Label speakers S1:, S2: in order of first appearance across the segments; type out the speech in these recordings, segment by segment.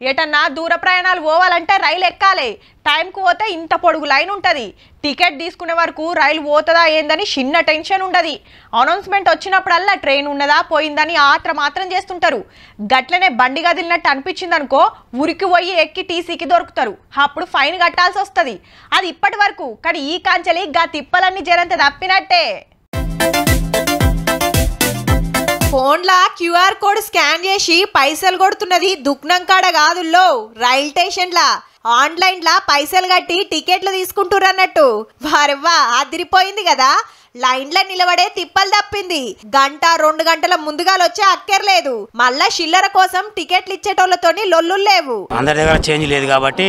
S1: ఏటన్నా దూర ప్రయాణాలు పోవాలంటే రైలు ఎక్కాలి. టైంకు పోతే ఇంత పొడుగు లైన్ ఉంటుంది. టికెట్ తీసుకునే వరకు రైలు పోతుందా ఏందని చిన్న టెన్షన్ ఉండదు. అనౌన్స్మెంట్ వచ్చినప్పుడల్లా ట్రైన్ ఉన్నదా పోయిందని మాత్రం చేస్తుంటారు. గట్లనే బండి కదిలినట్టు అనిపించింది అనుకో ఉరికి పోయి ఎక్కి టీసీకి దొరుకుతారు. అప్పుడు ఫైన్ కట్టాల్సి వస్తుంది. అది ఇప్పటి వరకు. కానీ ఈ కాంచెలి గా తిప్పలన్నీ జరంత తప్పినట్టే. ఫోన్లా క్యూఆర్ కోడ్ స్కాన్ చేసి పైసలు కొడుతున్నది దుక్నం కాడ కాదుల్లో, రైల్ స్టేషన్లా. ఆన్లైన్లా పైసలు కట్టి టికెట్లు తీసుకుంటురన్నట్టు. వారెవ్వా అదిరిపోయింది కదా. లైన్లో నిలబడే తిప్పలు తప్పింది. గంట 2 గంటల ముందుగాలు వచ్చే అక్కర్లేదు. మళ్ళా చిల్లర కోసం టికెట్లు ఇచ్చేటోళ్లతోని లొల్లులు లేవు.
S2: అందరి దగ్గర చేంజ్ లేదు కాబట్టి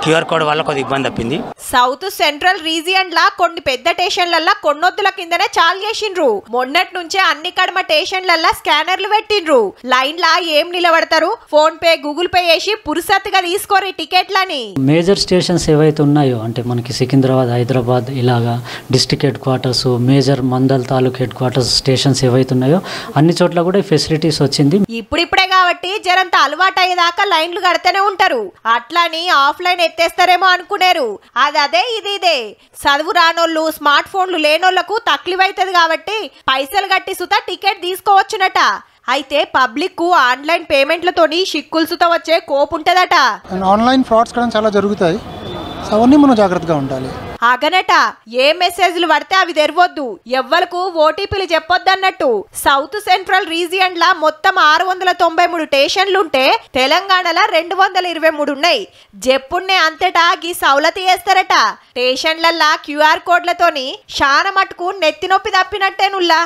S2: క్యూఆర్ కోడ్ వల్ల కొద్దిగా ఇబ్బంది తప్పింది.
S1: సౌత్ సెంట్రల్ రీజియన్ లా కొన్ని పెద్ద స్టేషన్లల్లా కొన్నొద్దుల కిందనే చాలు చేసిండ్రు. మొన్నటి నుంచే అన్ని కడమ స్టేషన్లల్లా స్కానర్లు పెట్టిండ్రు. లైన్ లా ఏం నిలబడతారు, ఫోన్ పే గూగుల్ పే చేసి పురుసత్తుగా తీసుకోరు టికెట్లని.
S3: మేజర్ స్టేషన్స్ ఏవైతే ఉన్నాయో అంటే మనకి సికింద్రాబాద్, హైదరాబాద్ ఇలాగా district head quarters, major mandal taluk head quarters stations ఏవైతే ఉన్నాయో అన్ని చోట్ల కూడా ఫెసిలిటీస్ వచ్చింది.
S1: ఇప్పుడిప్పుడే కాబట్టి జరంత అలవాటు అయ్యేదాకా లైన్లు కడితేనే ఉంటారు. అట్లని ఆఫ్లైన్ ఎత్తేస్తారేమో అనుకునేరు. అదే ఇదే చదువు రానోళ్ళు, స్మార్ట్ ఫోన్లు లేనోళ్లకు తక్లీఫ్ కాబట్టి పైసలు కట్టి సుతా టికెట్ తీసుకోవచ్చునట. అయితే పబ్లిక్ ఆన్లైన్ పేమెంట్లతోని షిక్కులు సుతా వచ్చే కోపు ఉంటదట.
S4: ఆన్లైన్ ఫ్రాడ్స్ కూడా చాలా జరుగుతాయి. అవన్నీ మనం జాగ్రత్తగా ఉండాలి.
S1: అగనట ఏ మెసేజ్లు పడితే అవి తెరవద్దు, ఎవ్వరకు ఓటీపీలు చెప్పొద్దన్నట్టు. సౌత్ సెంట్రల్ రీజియన్ లా మొత్తం 693 స్టేషన్లుంటే తెలంగాణలో 223 ఉన్నాయి. జెప్పున్నే అంతటా గీ సౌలతి చేస్తారట. స్టేషన్లల్లా క్యూఆర్ కోడ్లతోని శాన మటుకు నెత్తి నొప్పి తప్పినట్టేనుల్లా.